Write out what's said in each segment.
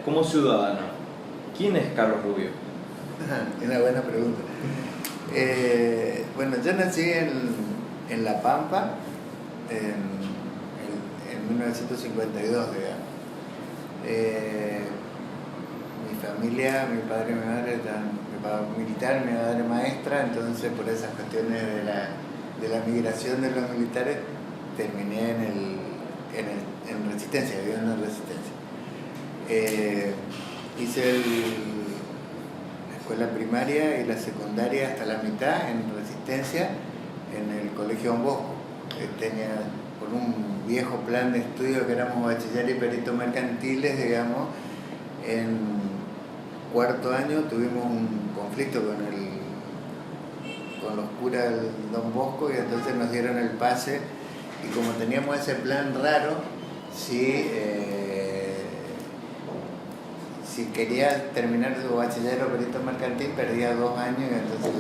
Como ciudadano, ¿quién es Carlos Rubio? Una buena pregunta. Bueno, yo nací en La Pampa en 1952, digamos. Mi familia, mi padre y mi madre mi papá militar, mi madre maestra, entonces por esas cuestiones de la migración de los militares terminé en Resistencia, viviendo en Resistencia. Hice la escuela primaria y la secundaria hasta la mitad en Resistencia, en el Colegio Don Bosco. Tenía por un viejo plan de estudio que éramos bachiller y perito mercantiles, digamos. En cuarto año tuvimos un conflicto con los curas del Don Bosco y entonces nos dieron el pase, y como teníamos ese plan raro, si quería terminar su bachiller o perito mercantil perdía 2 años, y entonces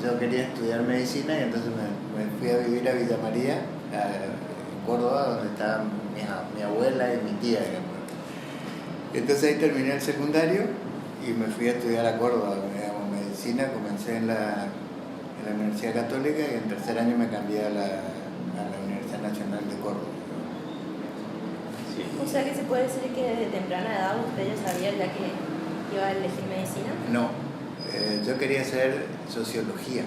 yo quería estudiar medicina y entonces me fui a vivir a Villa María, en Córdoba, donde estaban mi abuela y mi tía, digamos. Entonces ahí terminé el secundario y me fui a estudiar a Córdoba, digamos, medicina. Comencé en la Universidad Católica y en tercer año me cambié a la Universidad Nacional de Córdoba. Sí. O sea que se puede decir que desde temprana edad usted ya sabía ya que iba a elegir medicina. No, yo quería hacer sociología,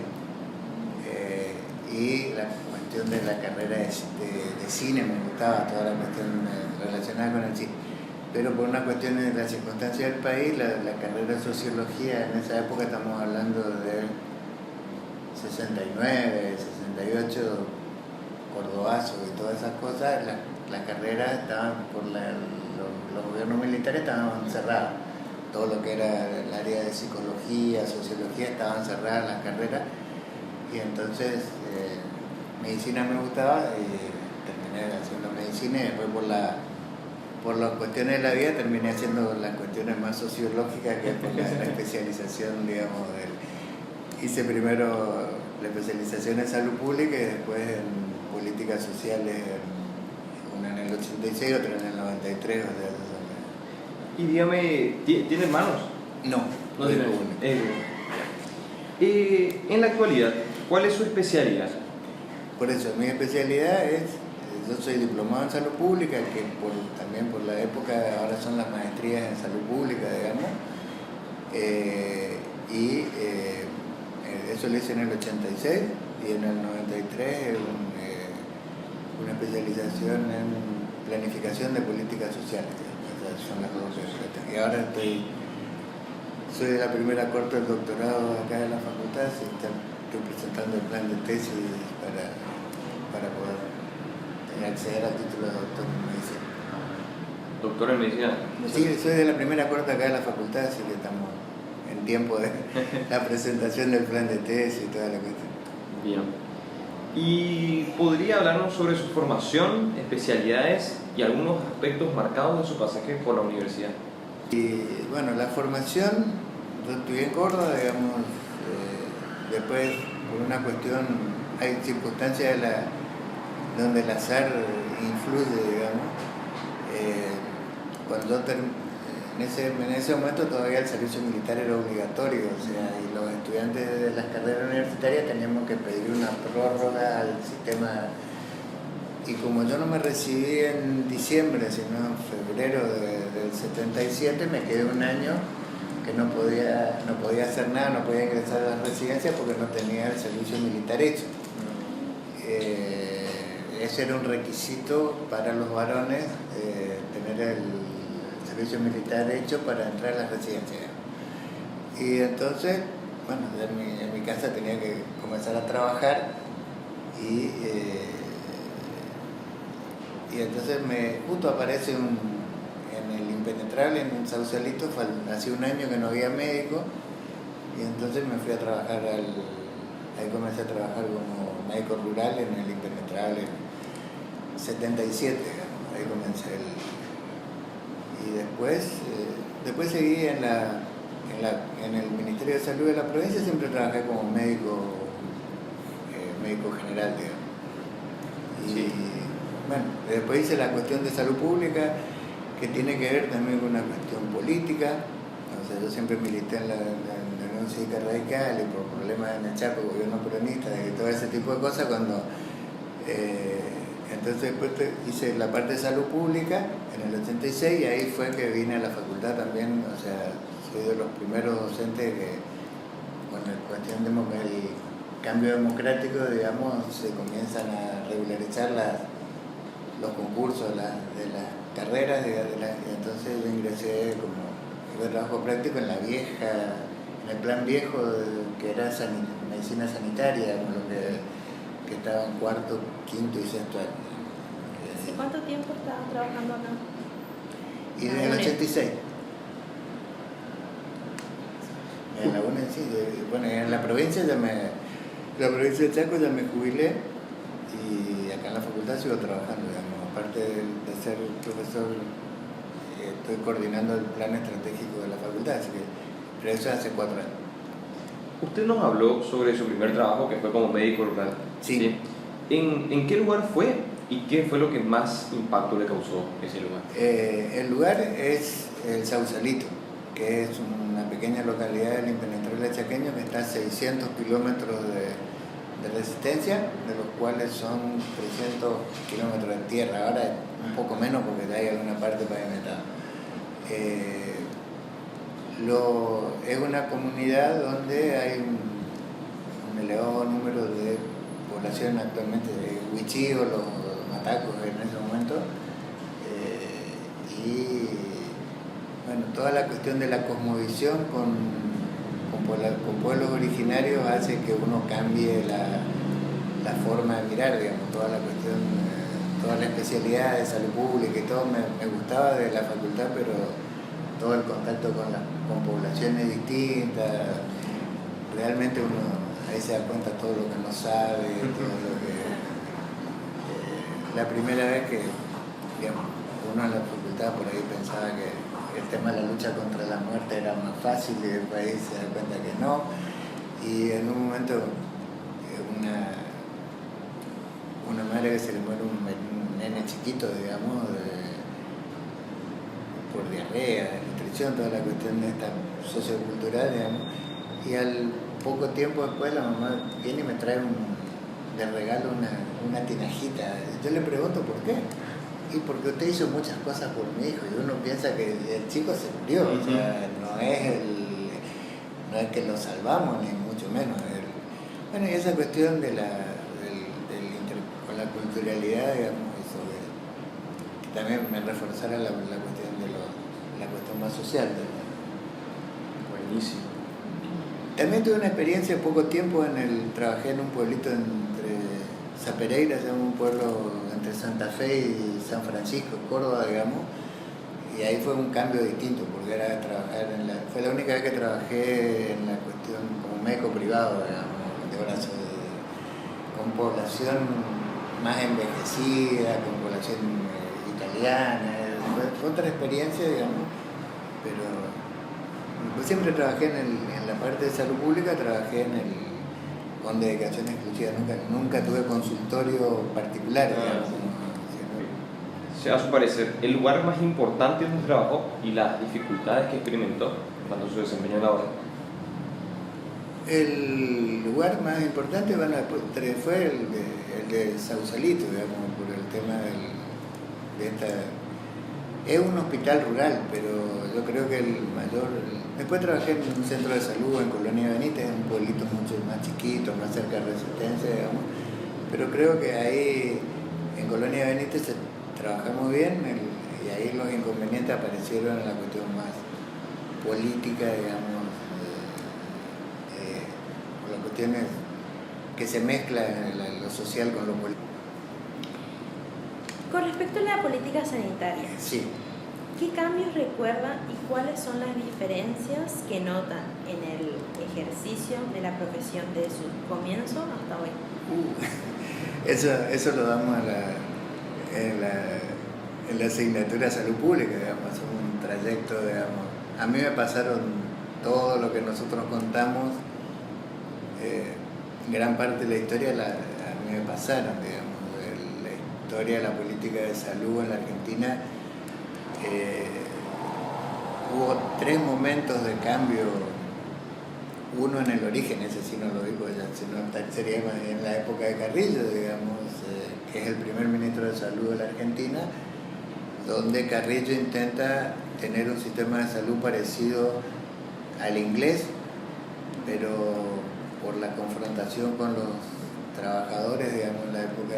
y la cuestión de la carrera de cine me gustaba, toda la cuestión relacionada con el cine. Pero por una cuestión de las circunstancias del país, la carrera de sociología en esa época, estamos hablando de 69, 68, Cordobazo y todas esas cosas, las carreras estaban los gobiernos militares estaban cerrados. Todo lo que era el área de psicología, sociología, estaban cerradas las carreras, y entonces medicina me gustaba y terminé haciendo medicina, y después por las cuestiones de la vida terminé haciendo las cuestiones más sociológicas, que por la especialización, digamos. Hice primero la especialización en salud pública y después en políticas sociales, una en el 86, otra en el 93. O sea, Y dígame, ¿tiene hermanos? no tiene. tengo uno. En la actualidad, ¿cuál es su especialidad? Por eso, mi especialidad yo soy diplomado en salud pública, que también por la época ahora son las maestrías en salud pública, digamos. Eso lo hice en el 86, y en el 93 una especialización en planificación de políticas sociales. Esas son las dos cosas. Y ahora soy de la primera corte del doctorado acá en la facultad, estoy presentando el plan de tesis para poder acceder al título de doctor en medicina. Doctor en medicina. Sí, soy de la primera corte acá en la facultad, así que estamos en tiempo de la presentación del plan de tesis y toda la cuestión. Bien. ¿Y podría hablarnos sobre su formación, especialidades y algunos aspectos marcados de su pasaje por la universidad? Y bueno, la formación, yo estudié en Córdoba, digamos, después por una cuestión, hay circunstancias donde el azar influye, digamos. Cuando en ese momento todavía el servicio militar era obligatorio, o sea, y los estudiantes de las carreras universitarias teníamos que pedir una prórroga al sistema. Y como yo no me recibí en diciembre, sino en febrero del 77, me quedé un año que no podía hacer nada, no podía ingresar a la residencia porque no tenía el servicio militar hecho. Ese era un requisito para los varones, tener el servicio militar hecho para entrar a la residencia. Y entonces, bueno, en mi casa tenía que comenzar a trabajar, y entonces justo aparece en el Impenetrable, en Sausalito, hace un año que no había médico, y entonces me fui a trabajar ahí comencé a trabajar como médico rural en el Impenetrable, 77, digamos, ahí comencé y después seguí en el Ministerio de Salud de la provincia, siempre trabajé como médico general, digamos. Y bueno, después hice la cuestión de salud pública, que tiene que ver también con una cuestión política. O sea, yo siempre milité en la Unión Cívica Radical y por problemas en el Chaco, gobierno peronista y todo ese tipo de cosas, entonces después hice la parte de salud pública en el 86 y ahí fue que vine a la facultad también. O sea, soy de los primeros docentes que, con la cuestión del cambio democrático, digamos, se comienzan a regularizar los concursos de las carreras, y entonces yo ingresé como de trabajo práctico en el plan viejo que era medicina sanitaria, como lo que estaba en cuarto, quinto y sexto año. ¿Y cuánto tiempo estabas trabajando acá? Y desde el 86. En la UNED, sí, bueno, en la provincia la provincia de Chaco ya me jubilé y acá en la facultad sigo trabajando, digamos. Aparte de ser profesor, estoy coordinando el plan estratégico de la facultad, así que, pero eso hace 4 años. Usted nos habló sobre su primer trabajo, que fue como médico rural. Sí. ¿En qué lugar fue y qué fue lo que más impacto le causó ese lugar? El lugar es el Sausalito, que es una pequeña localidad del impenetrable chaqueño que está a 600 kilómetros de resistencia, de los cuales son 300 kilómetros de tierra. Ahora un poco menos porque ya hay alguna parte pavimentada. Es una comunidad donde hay un elevado número de población actualmente de huichíes, los matacos en ese momento, y bueno, toda la cuestión de la cosmovisión con pueblos originarios hace que uno cambie la forma de mirar, digamos, toda la cuestión, toda la especialidad de salud pública y todo me gustaba de la facultad, pero todo el contacto con poblaciones distintas, realmente uno ahí se da cuenta todo lo que no sabe, todo lo que... la primera vez que, digamos, uno en la facultad por ahí pensaba que el tema de la lucha contra la muerte era más fácil y después ahí se da cuenta que no. Y en un momento una madre que se le muere un nene chiquito, digamos, por diarrea, desnutrición, toda la cuestión de esta sociocultural, digamos, y al poco tiempo después la mamá viene y me trae de regalo una tinajita. Yo le pregunto por qué. Y porque usted hizo muchas cosas por mi hijo, y uno piensa que el chico se murió, o sea, no es que lo salvamos, ni mucho menos. Bueno, y esa cuestión con la culturalidad, digamos, eso que también me reforzara la cuestión la cuestión más social. Buenísimo. También tuve una experiencia poco tiempo trabajé en un pueblito entre Zapereira, un pueblo entre Santa Fe y San Francisco, Córdoba, digamos, y ahí fue un cambio distinto, porque era trabajar fue la única vez que trabajé en la cuestión como médico privado, digamos, de brazo, con población más envejecida, con población italiana, fue otra experiencia, digamos, pero pues siempre trabajé en la parte de salud pública, trabajé con dedicación exclusiva, nunca tuve consultorio particular, digamos. A su parecer, el lugar más importante de su trabajo y las dificultades que experimentó cuando se desempeñó en la obra. El lugar más importante fue el de Sausalito, digamos, por el tema de esta... Es un hospital rural, pero yo creo que el mayor... Después trabajé en un centro de salud en Colonia Benítez, un pueblito mucho más chiquito, más cerca de Resistencia, digamos. Pero creo que ahí, en Colonia Benítez, se trabaja muy bien, y ahí los inconvenientes aparecieron en la cuestión más política, digamos, por las cuestiones que se mezcla lo social con lo político. Con respecto a la política sanitaria, Sí. ¿qué cambios recuerda y cuáles son las diferencias que notan en el ejercicio de la profesión desde su comienzo hasta hoy? Eso lo damos en la asignatura de salud pública, digamos, es un trayecto, digamos. A mí me pasaron todo lo que nosotros contamos, gran parte de la historia a mí me pasaron, digamos. La historia de la política de salud en la Argentina hubo 3 momentos de cambio. Uno en el origen, ese sí no lo digo ya, sino sería en la época de Carrillo, digamos, que es el primer ministro de Salud de la Argentina, donde Carrillo intenta tener un sistema de salud parecido al inglés, pero por la confrontación con los trabajadores, digamos, en la época,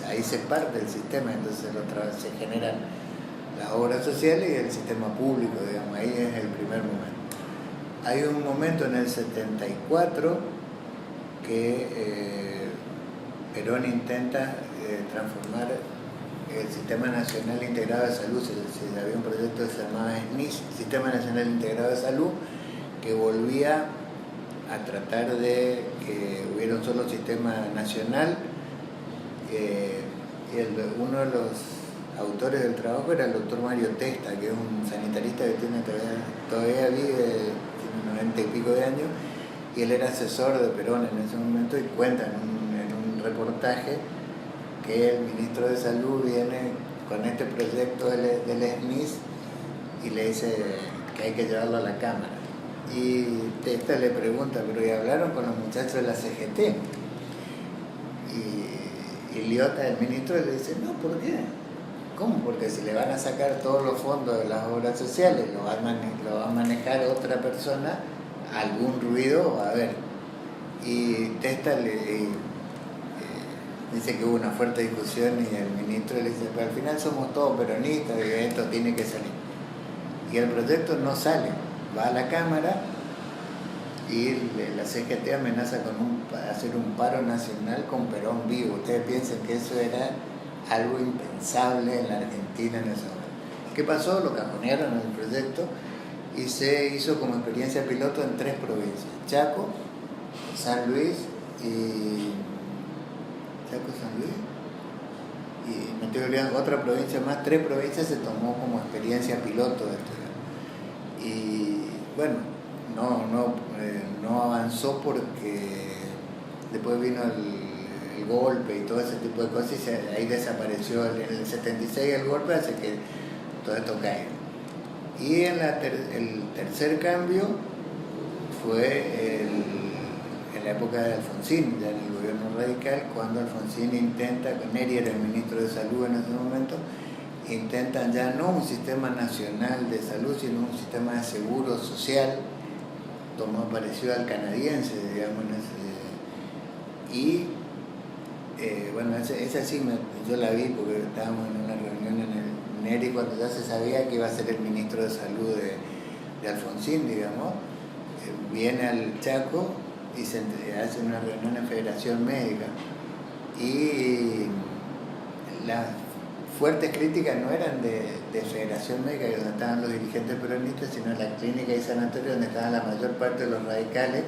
ahí se parte el sistema, entonces se generan las obras sociales y el sistema público, digamos, ahí es el primer momento. Hay un momento en el 74 que Perón intenta transformar el Sistema Nacional Integrado de Salud. Había un proyecto que se llamaba SNIS, Sistema Nacional Integrado de Salud, que volvía a tratar de que hubiera un solo sistema nacional. Uno de los autores del trabajo era el doctor Mario Testa, que es un sanitarista que todavía vive, tiene 90 y pico de años, y él era asesor de Perón en ese momento, y cuenta en un reportaje que el ministro de Salud viene con este proyecto del SNIS y le dice que hay que llevarlo a la Cámara. Y Testa le pregunta, pero ¿y hablaron con los muchachos de la CGT? Y Liotta, el ministro, le dice, no, ¿por qué? ¿Cómo? Porque si le van a sacar todos los fondos de las obras sociales, lo va a manejar otra persona, algún ruido va a haber. Y Testa dice que hubo una fuerte discusión y el ministro le dice, pero al final somos todos peronistas y esto tiene que salir. Y el proyecto no sale, va a la Cámara y la CGT amenaza con hacer un paro nacional con Perón vivo. Ustedes piensan que eso era algo impensable en la Argentina en ese momento. ¿Qué pasó? Lo cajonearon en el proyecto y se hizo como experiencia piloto en 3 provincias: Chaco, San Luis y... San Luis, y me estoy olvidando otra provincia más. 3 provincias se tomó como experiencia piloto de esto. Y bueno, no avanzó porque después vino el golpe y todo ese tipo de cosas, y ahí desapareció. En el 76 el golpe hace que todo esto caiga. Y en el tercer cambio fue en la época de Alfonsín, ya en el gobierno radical, cuando Alfonsín intenta, Neri era el ministro de Salud en ese momento, intentan ya no un sistema nacional de salud, sino un sistema de seguro social, parecido al canadiense, digamos. Bueno, esa sí yo la vi porque estábamos en una reunión en el Neri cuando ya se sabía que iba a ser el ministro de Salud de Alfonsín, digamos. Viene al Chaco y se hace una reunión en Federación Médica, y las fuertes críticas no eran de Federación Médica, donde estaban los dirigentes peronistas, sino en la clínica y sanatorio donde estaban la mayor parte de los radicales,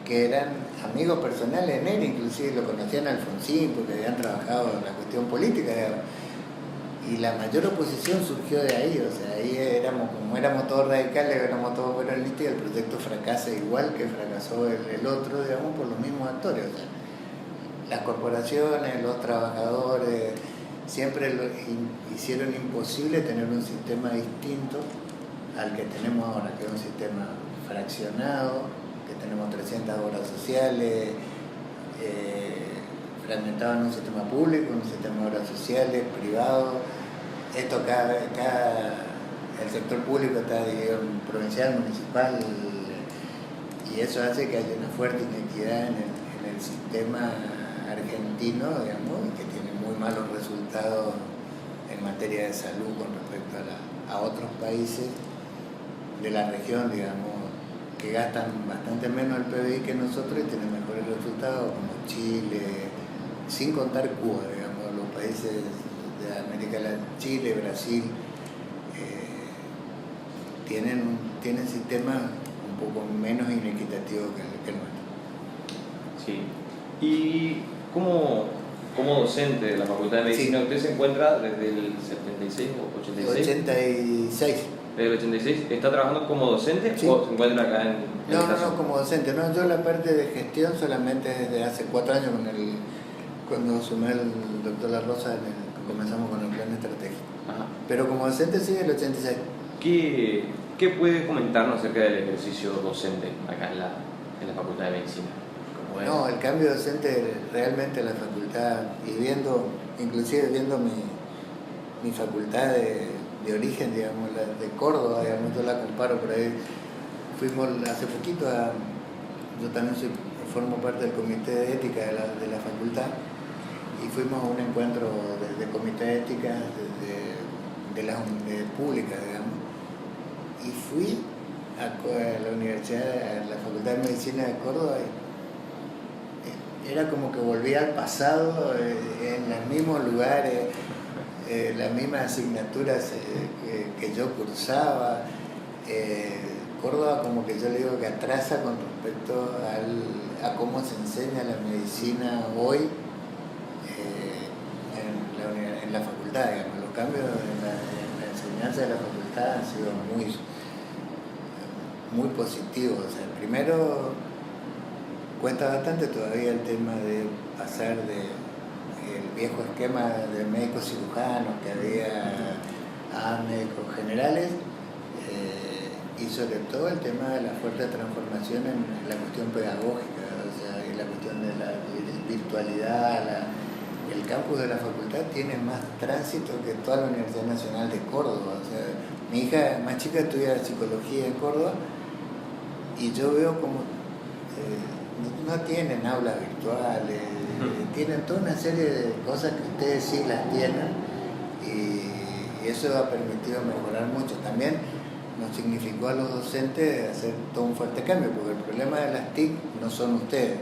que eran amigos personales de Neri, inclusive lo conocían a Alfonsín porque habían trabajado en la cuestión política, digamos. Y la mayor oposición surgió de ahí, o sea, ahí como éramos todos radicales, éramos todos peronistas, y el proyecto fracasa igual que fracasó el otro, digamos, por los mismos actores. O sea, las corporaciones, los trabajadores, siempre hicieron imposible tener un sistema distinto al que tenemos ahora, que es un sistema fraccionado, que tenemos 300 obras sociales, fragmentado en un sistema público, un sistema de obras sociales, privado. Esto el sector público está dividido en provincial, municipal, y eso hace que haya una fuerte inequidad en el sistema argentino, digamos, y que tiene muy malos resultados en materia de salud con respecto a otros países de la región, digamos, que gastan bastante menos el PBI que nosotros y tienen mejores resultados, como Chile, sin contar Cuba, digamos, los países de América Latina, Chile, Brasil, tienen sistemas un poco menos inequitativos que el nuestro. Sí. Y como docente de la Facultad de Medicina, sí. ¿Usted se encuentra desde el 76 o 86? 86. ¿Desde el 86? ¿Está trabajando como docente Sí. o se encuentra acá en No, como docente. No, yo la parte de gestión solamente desde hace 4 años, cuando asumió el doctor La Rosa, comenzamos con el plan estratégico. Ajá. Pero como docente sí, el 86. ¿Qué puede comentarnos acerca del ejercicio docente acá en la Facultad de Medicina? No, el cambio docente realmente en la facultad, y inclusive viendo mi facultad de origen, digamos, la de Córdoba, digamos, yo la comparo por ahí. Fuimos hace poquito yo también formo parte del comité de ética de la facultad, y fuimos a un encuentro de comité de ética de las públicas, digamos, y fui a la universidad, a la Facultad de Medicina de Córdoba, y era como que volvía al pasado, en los mismos lugares, las mismas asignaturas que yo cursaba. Córdoba, como que yo le digo que atrasa con respecto a cómo se enseña la medicina hoy en la facultad, digamos. Los cambios en la enseñanza de la facultad han sido muy positivos. O sea, primero cuenta bastante todavía el tema de pasar el viejo esquema de médicos cirujanos que había a médicos generales, y sobre todo el tema de la fuerte transformación en la cuestión pedagógica, o sea, en la cuestión de la virtualidad. El campus de la facultad tiene más tránsito que toda la Universidad Nacional de Córdoba. O sea, mi hija más chica estudia psicología en Córdoba, y yo veo como no tienen aulas virtuales, tienen toda una serie de cosas que ustedes sí las tienen, y eso ha permitido mejorar mucho. También nos significó a los docentes hacer todo un fuerte cambio, porque el problema de las TIC no son ustedes,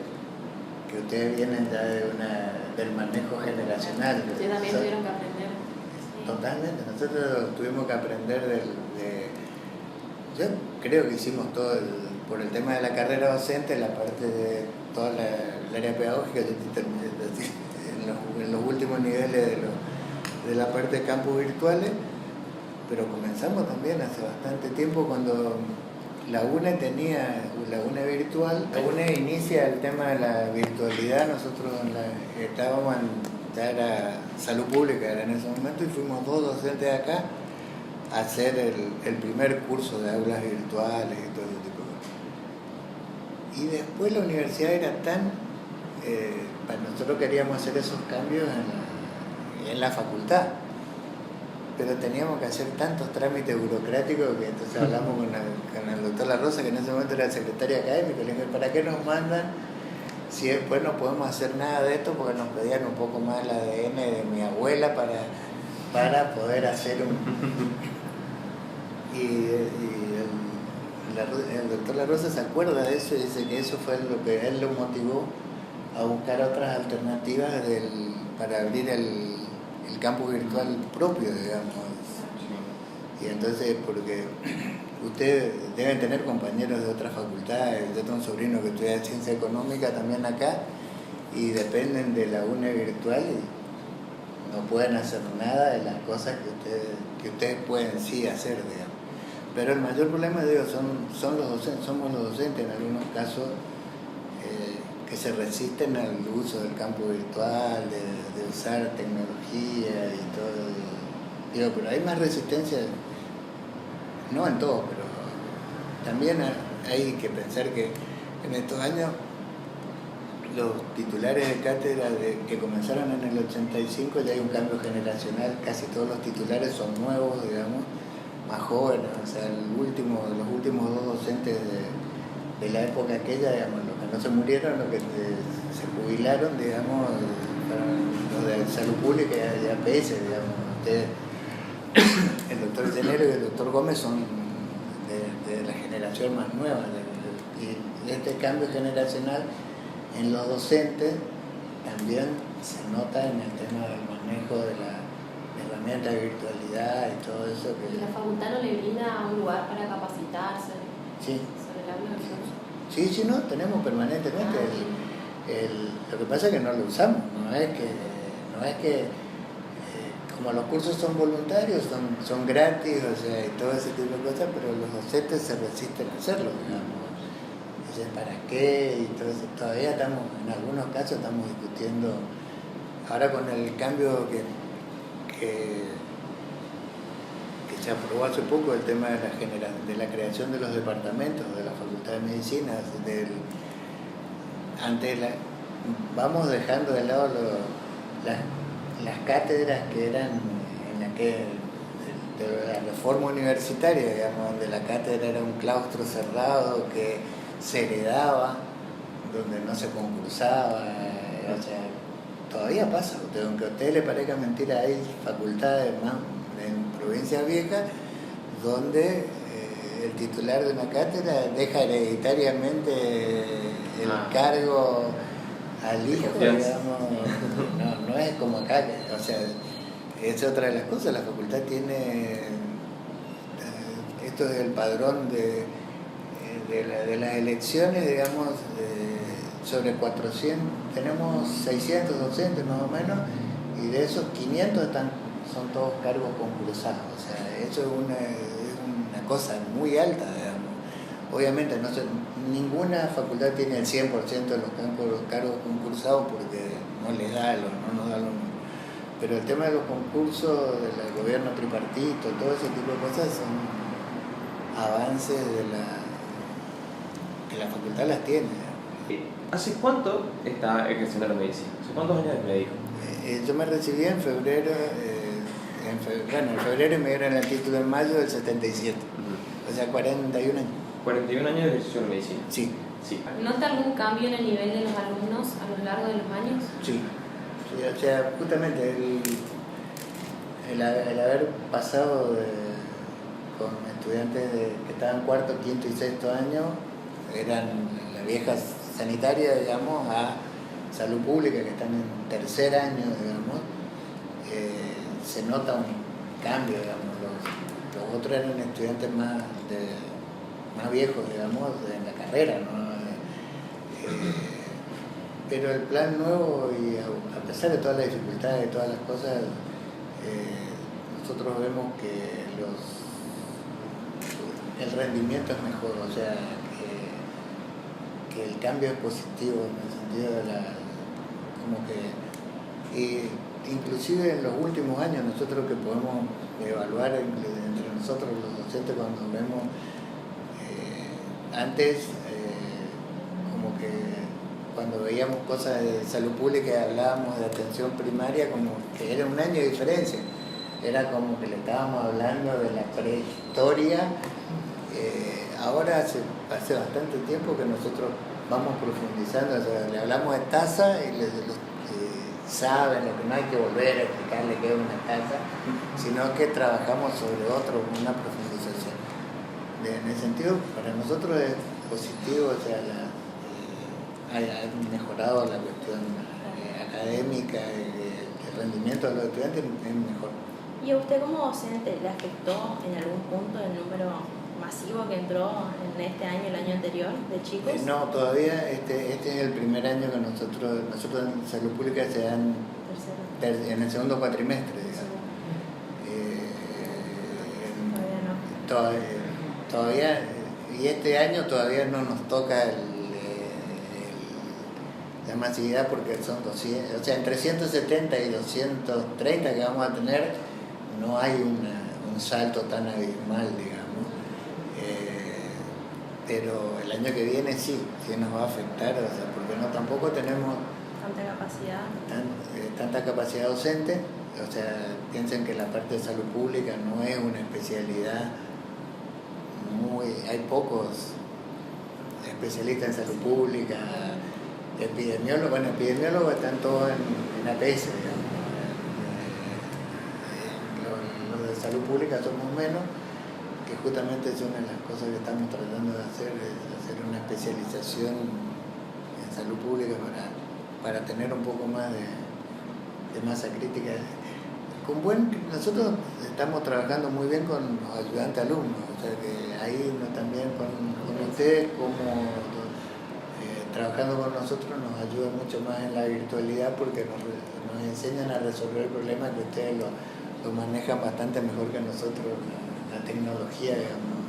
que ustedes vienen ya del manejo generacional. Ustedes también tuvieron que aprender. Totalmente, nosotros tuvimos que aprender yo creo que hicimos todo por el tema de la carrera docente, la parte de toda el área pedagógica. Yo terminé en los últimos niveles de la parte de campus virtuales, pero comenzamos también hace bastante tiempo cuando la UNE virtual. La UNE inicia el tema de la virtualidad. Nosotros estábamos ya era salud pública, era en ese momento, y fuimos 2 docentes acá a hacer el primer curso de aulas virtuales y todo ese tipo de cosas. Y después la universidad era nosotros queríamos hacer esos cambios en la facultad, pero teníamos que hacer tantos trámites burocráticos que entonces hablamos con el doctor La Rosa, que en ese momento era el secretario académico. Le dije, ¿para qué nos mandan si después no podemos hacer nada de esto? Porque nos pedían un poco más el ADN de mi abuela para poder hacer y el doctor La Rosa se acuerda de eso y dice que eso fue lo que él lo motivó a buscar otras alternativas para abrir el campus virtual propio, digamos. Y entonces, porque ustedes deben tener compañeros de otras facultades. Yo tengo un sobrino que estudia ciencia económica también acá, y dependen de la UNE virtual y no pueden hacer nada de las cosas que ustedes pueden sí hacer, digamos. Pero el mayor problema, digo, son los docentes, somos los docentes en algunos casos, que se resisten al uso del campo virtual, de usar tecnología y todo. Digo, pero hay más resistencia, no en todo, pero también hay que pensar que en estos años los titulares de cátedra que comenzaron en el 85, ya hay un cambio generacional. Casi todos los titulares son nuevos, digamos, más jóvenes. O sea, los últimos 2 docentes de la época aquella, digamos, los que no se murieron, los que se jubilaron, digamos, los de salud pública y APS, digamos. El doctor Llenero y el doctor Gómez son de la generación más nueva, y este cambio generacional en los docentes también se nota en el tema del manejo de la herramienta de virtualidad y todo eso. ¿Y la facultad no le brinda un lugar para capacitarse? Sí. Sobre el aula virtual. Sí, no, tenemos permanentemente. Lo que pasa es que no lo usamos, no es que como los cursos son voluntarios, son gratis, o sea, y todo ese tipo de cosas, pero los docentes se resisten a hacerlo, digamos. Entonces, ¿para qué? Y todo eso. Todavía en algunos casos estamos discutiendo, ahora con el cambio que que se aprobó hace poco el tema de la creación de los departamentos de la Facultad de Medicina. Vamos dejando de lado las cátedras que eran de la reforma universitaria, digamos, donde la cátedra era un claustro cerrado que se heredaba, donde no se concursaba. O sea, todavía pasa, aunque a usted le parezca mentira, hay facultades más en provincias viejas donde el titular de una cátedra deja hereditariamente el cargo al hijo, digamos. No es como acá, o sea, es otra de las cosas. La facultad tiene esto del padrón de las elecciones, digamos, sobre 400, tenemos 600 docentes más o menos, y de esos 500 son todos cargos concursados. O sea, eso es una cosa muy alta, digamos. Obviamente ninguna facultad tiene el 100% de los cargos concursados porque no les da no nos da pero el tema de los concursos del gobierno tripartito, todo ese tipo de cosas son avances que la facultad las tiene. ¿Hace cuánto está ejerciendo la medicina? ¿Hace cuántos años me dijo? Yo me recibí en febrero, en febrero y me dieron el título en mayo del 77, o sea, 41 años. 41 años de ejercicio de medicina. Sí. ¿Nota algún cambio en el nivel de los alumnos a lo largo de los años? Sí, o sea, justamente el haber pasado con estudiantes que estaban cuarto, quinto y sexto año, eran la vieja sanitaria, digamos, a salud pública, que están en tercer año, digamos, se nota un cambio, digamos. Los otros eran estudiantes más viejos, digamos, en la carrera, ¿no? Pero el plan nuevo, y a pesar de todas las dificultades y todas las cosas, nosotros vemos que el rendimiento es mejor, o sea, que el cambio es positivo en el sentido de inclusive en los últimos años nosotros que podemos evaluar entre nosotros los docentes cuando vemos antes como que cuando veíamos cosas de salud pública y hablábamos de atención primaria, como que era un año de diferencia, era como que le estábamos hablando de la prehistoria. Ahora hace bastante tiempo que nosotros vamos profundizando, o sea, le hablamos de tasa y saben lo que no hay que volver a explicarle qué es una tasa, sino que trabajamos sobre una profundización. En ese sentido, para nosotros es positivo, o sea, ha mejorado la cuestión académica, el rendimiento de los estudiantes es mejor. ¿Y a usted como docente le afectó en algún punto el número masivo que entró en este año, el año anterior, de chicos? No, todavía este es el primer año que nosotros en salud pública se dan en el segundo cuatrimestre, digamos. Todavía, y este año todavía no nos toca la masividad porque son 200, o sea, entre 170 y 230 que vamos a tener, no hay un salto tan abismal, digamos. Pero el año que viene sí nos va a afectar, o sea, porque tampoco tenemos tanta capacidad docente. O sea, piensen que la parte de salud pública no es una especialidad hay pocos especialistas en salud pública, epidemiólogos están todos en APS, digamos. Los de salud pública somos menos, que justamente es una de las cosas que estamos tratando de hacer, es hacer una especialización en salud pública para tener un poco más de masa crítica. Nosotros estamos trabajando muy bien con los ayudantes alumnos, o sea que ahí también con ustedes, como trabajando con nosotros, nos ayuda mucho más en la virtualidad porque nos enseñan a resolver problemas que ustedes lo manejan bastante mejor que nosotros, la tecnología, digamos.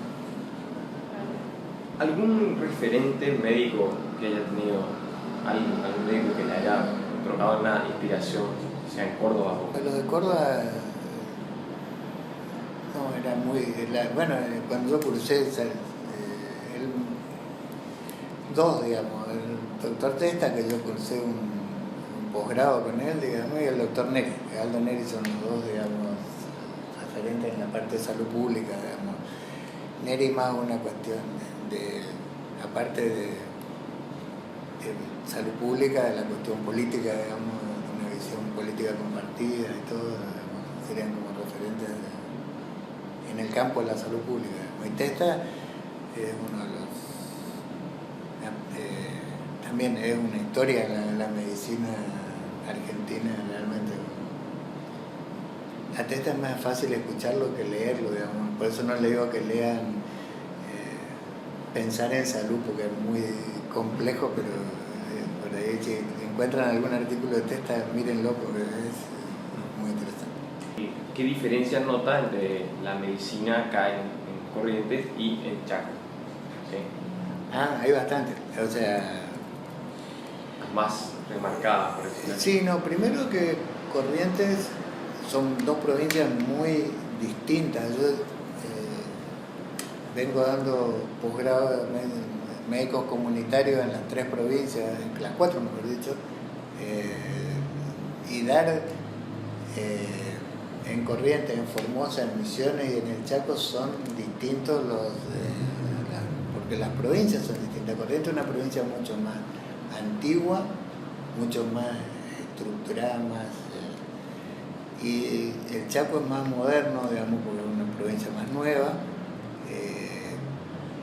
¿Algún referente médico que haya tenido, algún médico que le haya otorgado una inspiración, sea en Córdoba? Los de Córdoba, No, era muy... bueno, cuando yo cursé, dos, digamos, el doctor Testa, que yo cursé un posgrado con él, digamos, y el doctor Neri. Aldo Neri son los dos, digamos, referentes en la parte de salud pública, digamos. Neri más una cuestión aparte de salud pública, de la cuestión política, digamos, una visión política compartida y todo, digamos, serían como referentes en el campo de la salud pública. Y Testa es uno de los... también es una historia la medicina argentina realmente. A Testa es más fácil escucharlo que leerlo, digamos. Por eso no le digo que lean Pensar en Salud, porque es muy complejo, pero por ahí si encuentran algún artículo de Testa, mírenlo porque es muy interesante. ¿Qué diferencia nota entre la medicina acá en Corrientes y en Chaco? ¿Sí? Hay bastante, o sea... Más remarcadas, por decirlo así. Sí, no, primero que Corrientes son dos provincias muy distintas. Yo vengo dando posgrado de médicos comunitarios en las 3 provincias, en las 4 mejor dicho, y dar en Corrientes, en Formosa, en Misiones y en el Chaco son distintos porque las provincias son distintas. Corrientes es una provincia mucho más antigua, mucho más estructurada, y el Chaco es más moderno, digamos, porque es una provincia más nueva.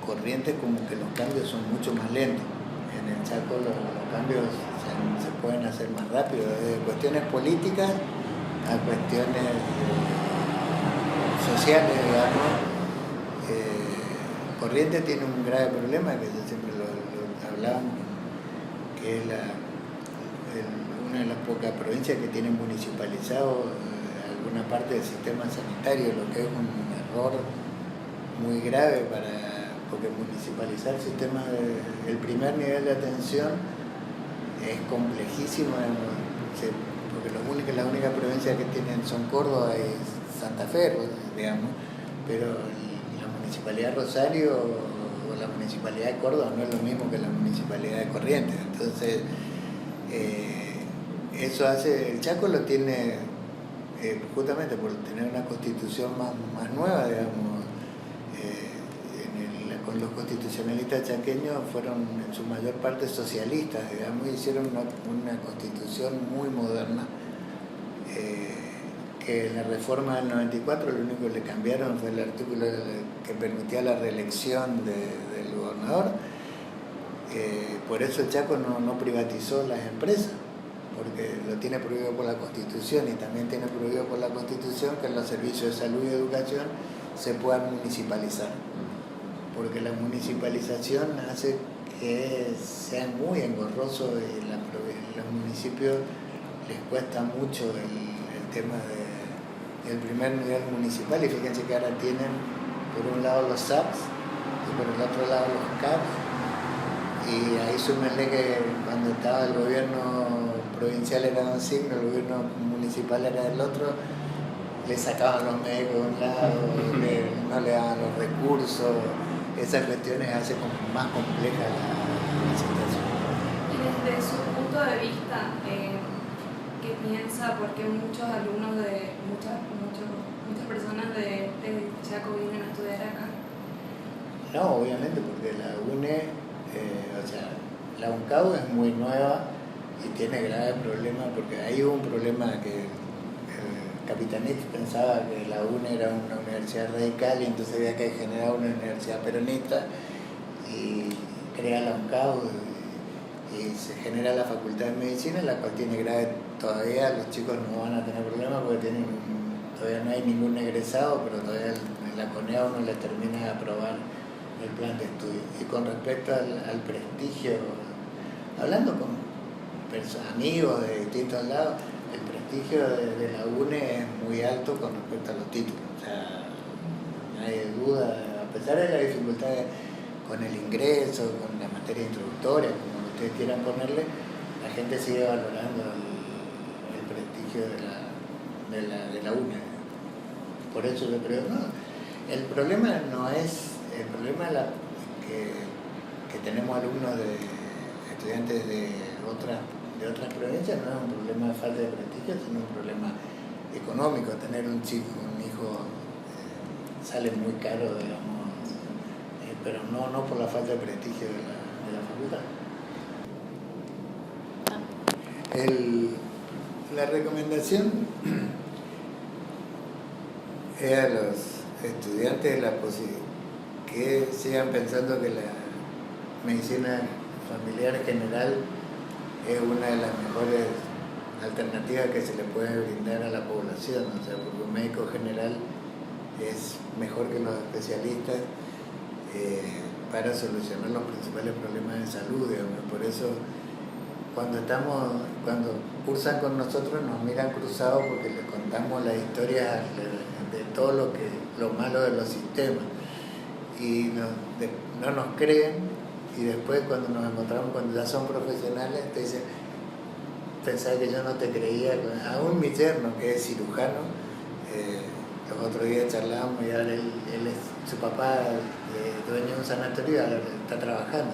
Corrientes como que los cambios son mucho más lentos. En el Chaco los cambios se pueden hacer más rápido, desde cuestiones políticas a cuestiones sociales, digamos. Corrientes tiene un grave problema que yo siempre lo hablábamos, que es una de las pocas provincias que tienen municipalizado alguna parte del sistema sanitario, lo que es un error muy grave porque municipalizar el sistema el primer nivel de atención es complejísimo, porque las únicas provincias que tienen son Córdoba y Santa Fe, digamos, pero la Municipalidad de Rosario o la Municipalidad de Córdoba no es lo mismo que la Municipalidad de Corrientes. Entonces, eso hace, el Chaco lo tiene justamente por tener una constitución más nueva, digamos. Con los constitucionalistas chaqueños fueron en su mayor parte socialistas, digamos, y hicieron una constitución muy moderna, que en la reforma del 94 lo único que le cambiaron fue el artículo que permitía la reelección del gobernador. Por eso el Chaco no privatizó las empresas, porque lo tiene prohibido por la Constitución, y también tiene prohibido por la Constitución que los servicios de salud y educación se puedan municipalizar, porque la municipalización hace que sea muy engorroso y los municipios les cuesta mucho el tema del primer nivel municipal, y fíjense que ahora tienen por un lado los SAPs y por el otro lado los CAPs, y ahí súmenle que cuando estaba el gobierno provincial era un signo, el gobierno municipal era el otro, le sacaban los médicos de un lado, no le daban los recursos. Esas cuestiones hacen más compleja la situación. Y desde su punto de vista, ¿qué piensa? Porque muchos alumnos de muchas personas de Chaco vienen a estudiar acá. No, obviamente, porque la UNE, la UNCAU es muy nueva y tiene graves problemas, porque ahí hubo un problema que Capitanich pensaba que la UNE era una universidad radical y entonces había que generar una universidad peronista, y crea la UNCAU y se genera la Facultad de Medicina, la cual tiene grave, todavía los chicos no van a tener problemas porque todavía no hay ningún egresado, pero todavía la CONEA no le termina de aprobar el plan de estudio. Y con respecto al prestigio, hablando con amigos de distintos lados, el prestigio de la UNE es muy alto con respecto a los títulos. O sea, no hay duda, a pesar de las dificultades con el ingreso, con la materia introductoria, como ustedes quieran ponerle, la gente sigue valorando el prestigio de la UNE. Por eso yo creo, no, el problema no es, el problema que tenemos alumnos estudiantes de otras provincias no es un problema de falta de prestigio, sino un problema económico. Tener un hijo sale muy caro, digamos, pero no por la falta de prestigio de la facultad. La recomendación es a los estudiantes que sigan pensando que la medicina familiar general es una de las mejores alternativas que se le puede brindar a la población, o sea, porque un médico general es mejor que los especialistas para solucionar los principales problemas de salud, digamos. Por eso cuando cursan con nosotros nos miran cruzados porque les contamos las historias de todo lo malo de los sistemas y no nos creen, y después cuando nos encontramos, cuando ya son profesionales, te dicen: pensaba que yo no te creía. Aún mi yerno, que es cirujano, los otros días charlábamos y ahora su papá, dueño de un sanatorio, ahora está trabajando.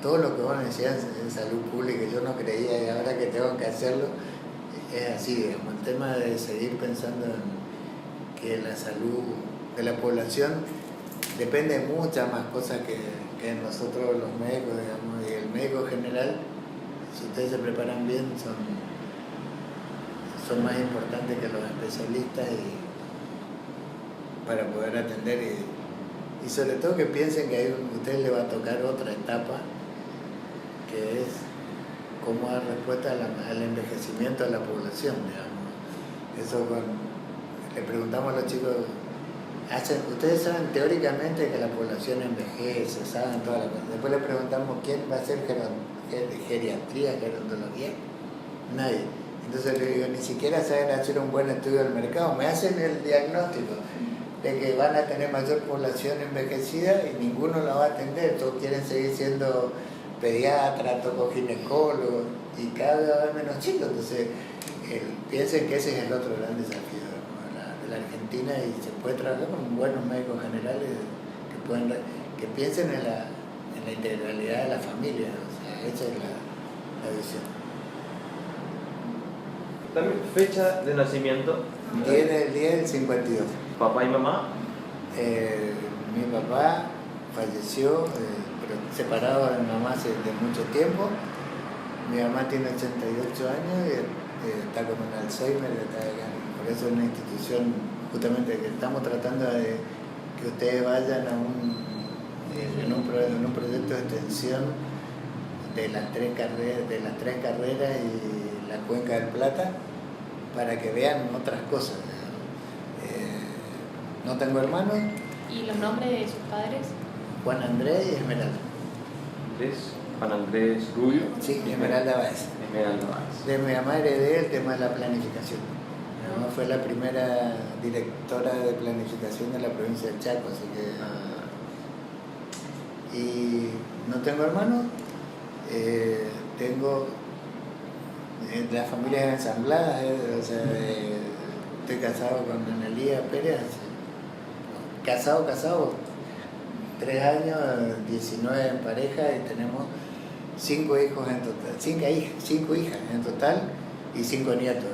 Todo lo que vos me decías en salud pública yo no creía, y ahora que tengo que hacerlo, es así, digamos. El tema de seguir pensando en que la salud de la población depende de muchas más cosas que nosotros los médicos, digamos, y el médico general, si ustedes se preparan bien, son más importantes que los especialistas para poder atender, y sobre todo que piensen que a ustedes les va a tocar otra etapa, que es cómo dar respuesta al envejecimiento de la población, digamos. Eso le preguntamos a los chicos, ustedes saben teóricamente que la población envejece, saben todas las cosas. Después le preguntamos quién va a hacer geriatría, gerontología. Nadie. Entonces le digo, ni siquiera saben hacer un buen estudio del mercado. Me hacen el diagnóstico de que van a tener mayor población envejecida y ninguno la va a atender. Todos quieren seguir siendo pediatras, tocoginecólogos, y cada vez va a haber menos chicos. Entonces piensen que ese es el otro gran desafío de la Argentina, y se puede trabajar con buenos médicos generales que piensen en la integralidad de la familia. O sea, esa es la visión. También fecha de nacimiento. Tiene el día del 52. Papá y mamá. Mi papá falleció, pero separado de mi mamá hace mucho tiempo. Mi mamá tiene 88 años y está con un Alzheimer. Por eso es una institución justamente que estamos tratando de que ustedes vayan en un proyecto de extensión de las tres carreras y la Cuenca del Plata, para que vean otras cosas. No tengo hermanos. ¿Y los nombres de sus padres? Juan Andrés y Esmeralda. Juan Andrés Rubio. Sí, Esmeralda Báez. Esmeralda Báez. De mi mamá heredé el tema de la planificación. Mi mamá fue la primera directora de planificación de la provincia de Chaco, así que... Y no tengo hermanos. Tengo las familias ensambladas, o sea, estoy casado con Analía Pérez, casado, 3 años, 19 en pareja, y tenemos 5 hijos en total, 5 hijas en total y 5 nietos.